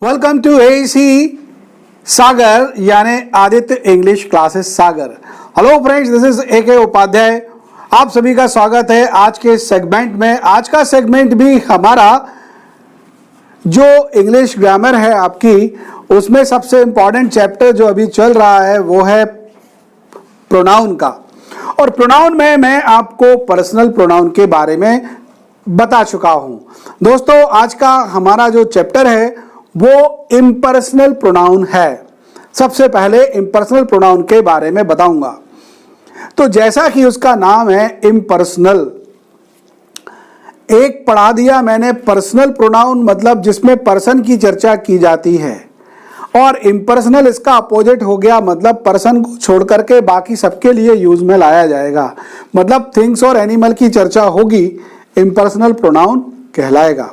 Welcome to AC Sagar यानी Aditya English classes Sagar. Hello friends, this is AK Upadhyay. आप सभी का स्वागत है आज के सेगमेंट में। आज का सेगमेंट भी हमारा जो इंग्लिश ग्रामर है आपकी, उसमें सबसे इंपॉर्टेंट चैप्टर जो अभी चल रहा है वो है प्रोनाउन का। और प्रोनाउन में मैं आपको पर्सनल प्रोनाउन के बारे में बता चुका हूं। दोस्तों, आज का हमारा जो चैप्टर है वो इम्पर्सनल प्रोनाउन है। सबसे पहले इम्पर्सनल प्रोनाउन के बारे में बताऊंगा। तो जैसा कि उसका नाम है इम्पर्सनल, एक पढ़ा दिया मैंने पर्सनल प्रोनाउन, मतलब जिसमें पर्सन की चर्चा की जाती है, और इम्पर्सनल इसका अपोजिट हो गया, मतलब पर्सन को छोड़ करके बाकी सबके लिए यूज में लाया जाएगा, मतलब थिंग्स और एनिमल की चर्चा होगी, इम्पर्सनल प्रोनाउन कहलाएगा।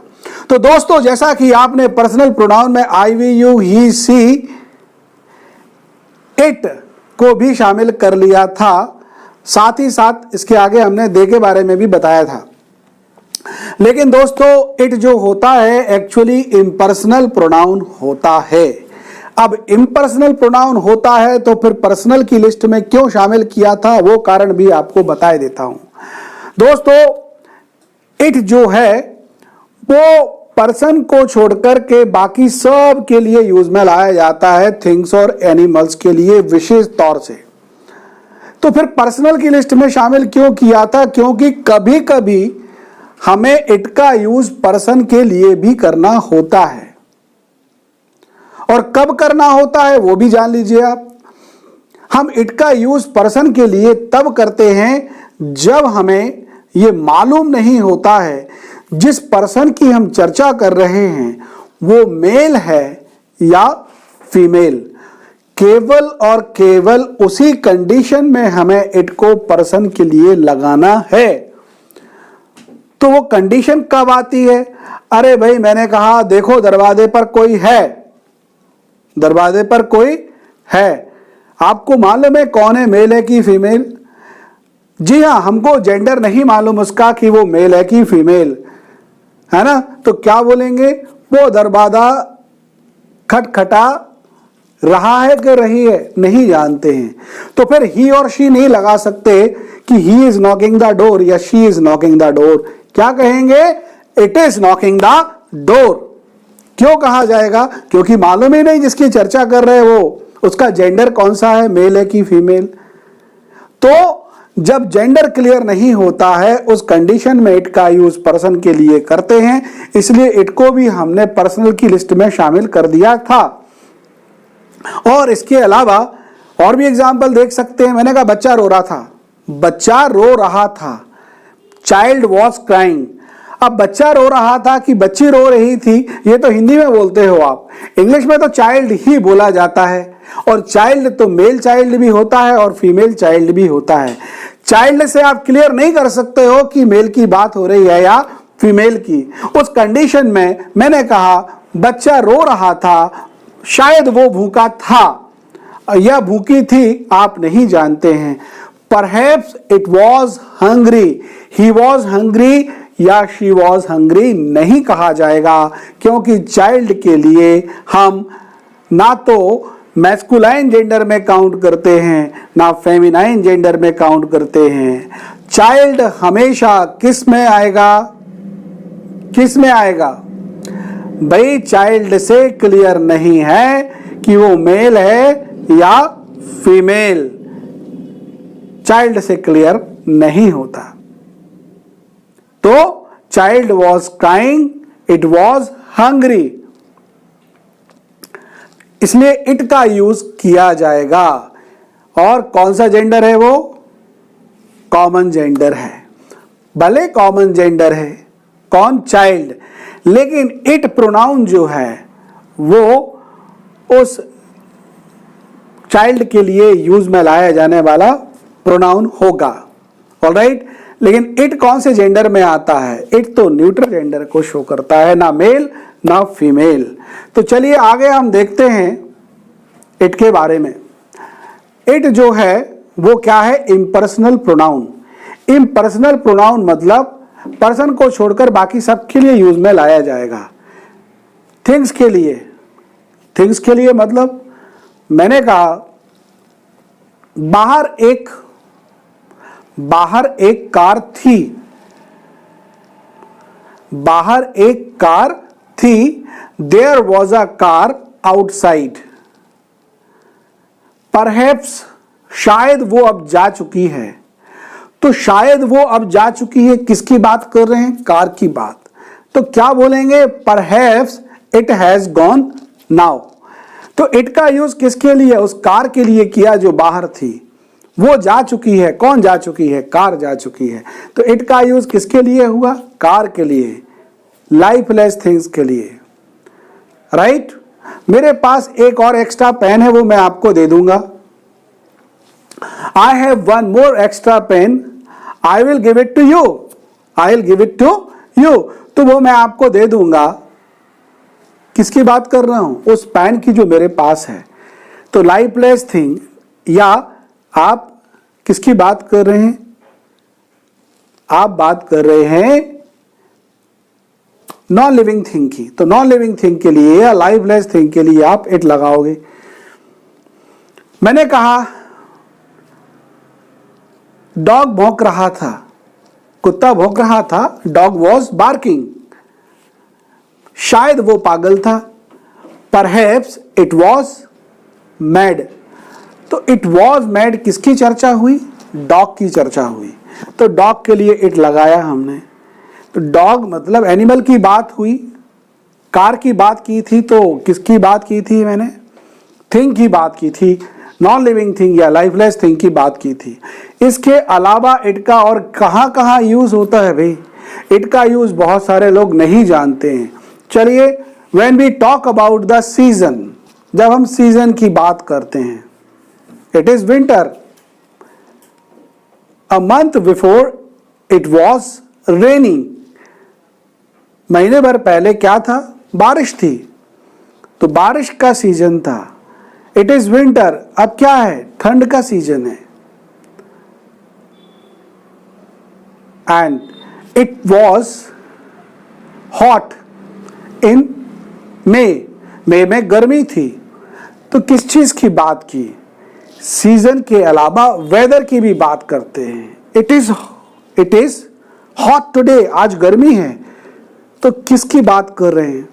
तो दोस्तों, जैसा कि आपने पर्सनल प्रोनाउन में I, we, you, he, she, it को भी शामिल कर लिया था, साथ ही साथ इसके आगे हमने दे के बारे में भी बताया था। लेकिन दोस्तों, इट जो होता है एक्चुअली इम्पर्सनल प्रोनाउन होता है। अब इम्पर्सनल प्रोनाउन होता है तो फिर पर्सनल की लिस्ट में क्यों शामिल किया था, वो कारण भी आपको बता देता हूं। दोस्तों, इट जो है वो पर्सन को छोड़कर के बाकी सब के लिए यूज में लाया जाता है, थिंग्स और एनिमल्स के लिए विशेष तौर से। तो फिर पर्सनल की लिस्ट में शामिल क्यों किया था? क्योंकि कभी कभी हमें इट का यूज पर्सन के लिए भी करना होता है, और कब करना होता है वो भी जान लीजिए आप। हम इट का यूज पर्सन के लिए तब करते हैं जब हमें ये मालूम नहीं होता है जिस पर्सन की हम चर्चा कर रहे हैं वो मेल है या फीमेल। केवल और केवल उसी कंडीशन में हमें इट को पर्सन के लिए लगाना है। तो वो कंडीशन कब आती है? अरे भाई, मैंने कहा देखो दरवाजे पर कोई है, दरवाजे पर कोई है, आपको मालूम है कौन है, मेल है कि फीमेल? जी हाँ, हमको जेंडर नहीं मालूम उसका कि वो मेल है कि फीमेल, है ना। तो क्या बोलेंगे? वो दरवाजा खटखटा रहा है कि रही है, नहीं जानते हैं। तो फिर ही और शी नहीं लगा सकते कि he is knocking the door या she is knocking the door. क्या कहेंगे? It is knocking the door. क्यों कहा जाएगा? क्योंकि मालूम ही नहीं जिसकी चर्चा कर रहे वो, उसका जेंडर कौन सा है, मेल है कि फीमेल। तो जब जेंडर क्लियर नहीं होता है उस कंडीशन में इट का यूज पर्सन के लिए करते हैं, इसलिए इट को भी हमने पर्सनल की लिस्ट में शामिल कर दिया था। और इसके अलावा और भी एग्जांपल देख सकते हैं। मैंने कहा बच्चा रो रहा था, बच्चा रो रहा था, चाइल्ड वॉज क्राइंग। अब बच्चा रो रहा था कि बच्ची रो रही थी, ये तो हिंदी में बोलते हो आप, इंग्लिश में तो चाइल्ड ही बोला जाता है। और चाइल्ड तो मेल चाइल्ड भी होता है और फीमेल चाइल्ड भी होता है। चाइल्ड से आप क्लियर नहीं कर सकते हो कि मेल की बात हो रही है या फीमेल की। उस कंडीशन में मैंने कहा बच्चा रो रहा था, शायद वो भूखा था या भूखी थी, आप नहीं जानते हैं। Perhaps it was hungry, he was hungry या शी वॉज हंग्री नहीं कहा जाएगा, क्योंकि चाइल्ड के लिए हम ना तो मैस्कुलाइन जेंडर में काउंट करते हैं ना फेमिनाइन जेंडर में काउंट करते हैं। चाइल्ड हमेशा किस में आएगा? किस में आएगा भाई? चाइल्ड से क्लियर नहीं है कि वो मेल है या फीमेल, चाइल्ड से क्लियर नहीं होता। तो child was crying, it was hungry, इसलिए इट का यूज किया जाएगा। और कौन सा जेंडर है वो? कॉमन जेंडर है। भले कॉमन जेंडर है, कौन? चाइल्ड, लेकिन इट प्रोनाउन जो है वो उस चाइल्ड के लिए यूज में लाया जाने वाला प्रोनाउन होगा। ऑलराइट, लेकिन इट कौन से जेंडर में आता है? इट तो न्यूट्रल जेंडर को शो करता है, ना मेल ना फीमेल। तो चलिए आगे हम देखते हैं इट के बारे में। इट जो है वो क्या है? Impersonal pronoun. इम्पर्सनल प्रोनाउन मतलब पर्सन को छोड़कर बाकी सबके लिए यूज में लाया जाएगा। थिंग्स के लिए, थिंग्स के लिए मतलब मैंने कहा बाहर एक कार थी, बाहर एक कार थी, there was a car outside. Perhaps शायद वो अब जा चुकी है। तो शायद वो अब जा चुकी है, किसकी बात कर रहे हैं? कार की बात। तो क्या बोलेंगे? Perhaps it has gone now. तो इट का यूज किसके लिए? उस कार के लिए किया जो बाहर थी। वो जा चुकी है। कौन जा चुकी है? कार जा चुकी है। तो इट का यूज किसके लिए हुआ? कार के लिए, लाइफलेस थिंग्स के लिए, राइट। मेरे पास एक और एक्स्ट्रा पेन है, वो मैं आपको दे दूंगा। I have one more extra pen. I will give it to you. I will give it to you. तो वो मैं आपको दे दूंगा। किसकी बात कर रहा हूं? उस पेन की जो मेरे पास है। तो लाइफलेस थिंग, या आप किसकी बात कर रहे हैं? आप बात कर रहे हैं नॉन लिविंग थिंग की। तो नॉन लिविंग थिंग के लिए या लाइफलेस थिंग के लिए आप इट लगाओगे। मैंने कहा डॉग भौंक रहा था, कुत्ता भौंक रहा था, डॉग वॉज बार्किंग। शायद वो पागल था। Perhaps it was mad. तो इट वॉज मैड किसकी चर्चा हुई? डॉग की चर्चा हुई। तो डॉग के लिए इट लगाया हमने। तो डॉग मतलब एनिमल की बात हुई, कार की बात की थी, तो किसकी बात की थी मैंने? थिंग की बात की थी, नॉन लिविंग थिंग या लाइफलेस थिंग की बात की थी। इसके अलावा इट का और कहां कहां यूज होता है भाई? इट का यूज बहुत सारे लोग नहीं जानते हैं। चलिए, when we talk about the season, जब हम सीजन की बात करते हैं, it is winter. A month before it was raining. महीने भर पहले क्या था? बारिश थी। तो बारिश का सीजन था। It is winter. अब क्या है? ठंड का सीजन है। And it was hot in May में गर्मी थी। तो किस चीज की बात की? सीजन के अलावा वेदर की भी बात करते हैं। इट इज हॉट टुडे, आज गर्मी है। तो किसकी बात कर रहे हैं?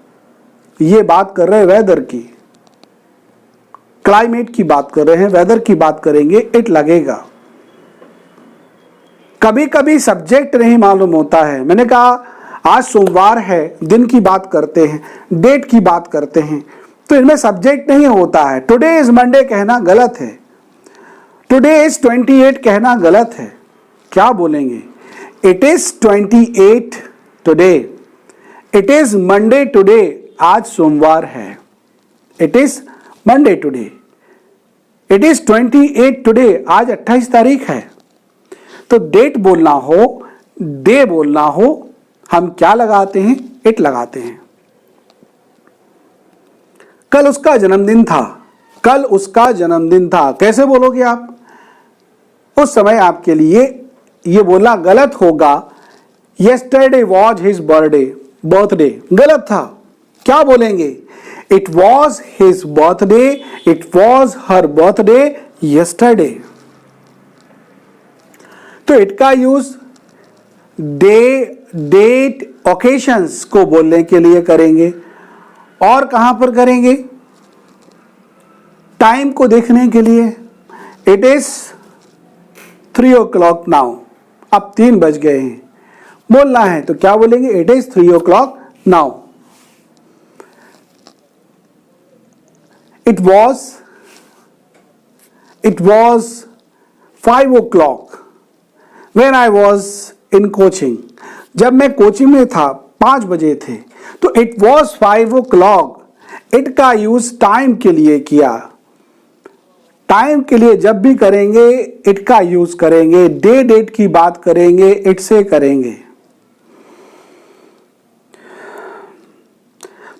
ये बात कर रहे हैं वेदर की, क्लाइमेट की बात कर रहे हैं। वेदर की बात करेंगे, इट लगेगा। कभी कभी सब्जेक्ट नहीं मालूम होता है। मैंने कहा आज सोमवार है, दिन की बात करते हैं, डेट की बात करते हैं, तो इनमें सब्जेक्ट नहीं होता है। टुडे इज मंडे कहना गलत है। टुडे इज 28 कहना गलत है। क्या बोलेंगे? It is 28 today. It is Monday today, आज सोमवार है। It is Monday today. It is 28 today, आज 28 तारीख है। तो डेट बोलना हो, डे बोलना हो, हम क्या लगाते हैं? इट लगाते हैं। कल उसका जन्मदिन था। कल उसका जन्मदिन था कैसे बोलोगे आप? उस समय आपके लिए ये बोलना गलत होगा। yesterday was his बर्थडे गलत था। क्या बोलेंगे? It was his birthday, it was her birthday yesterday। तो इट का यूज डे, डेट, ओकेशंस को बोलने के लिए करेंगे। और कहां पर करेंगे? टाइम को देखने के लिए। इट इज 3 o'clock नाउ, अब 3 बज गए हैं। बोलना है तो क्या बोलेंगे? It is 3 o'clock now. It was 5 o'clock when I was in coaching। जब मैं कोचिंग में था 5 बजे थे। तो इट वॉज 5 o'clock। इट का यूज टाइम के लिए किया। टाइम के लिए जब भी करेंगे इट का यूज करेंगे। डे, डेट की बात करेंगे, इट से करेंगे।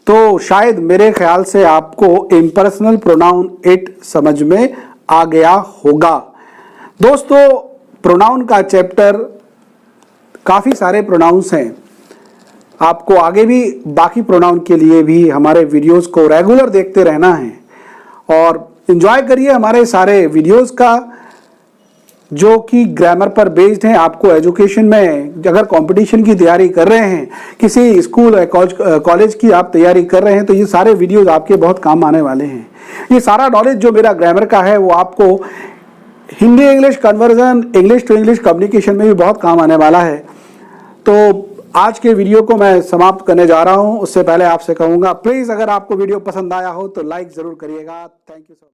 तो शायद मेरे ख्याल से आपको इम्पर्सनल प्रोनाउन इट समझ में आ गया होगा। दोस्तों, प्रोनाउन का चैप्टर, काफी सारे प्रोनाउंस हैं। आपको आगे भी बाकी प्रोनाउन के लिए भी हमारे वीडियोस को रेगुलर देखते रहना है और एंजॉय करिए हमारे सारे वीडियोस का जो कि ग्रामर पर बेस्ड हैं। आपको एजुकेशन में अगर कंपटीशन की तैयारी कर रहे हैं, किसी स्कूल कॉलेज की आप तैयारी कर रहे हैं, तो ये सारे वीडियोस आपके बहुत काम आने वाले हैं। ये सारा नॉलेज जो मेरा ग्रामर का है वो आपको Hindi English conversion, English to English communication में भी बहुत काम आने वाला है। तो आज के वीडियो को मैं समाप्त करने जा रहा हूं, उससे पहले आपसे कहूंगा प्लीज अगर आपको वीडियो पसंद आया हो तो लाइक जरूर करिएगा। Thank you so much.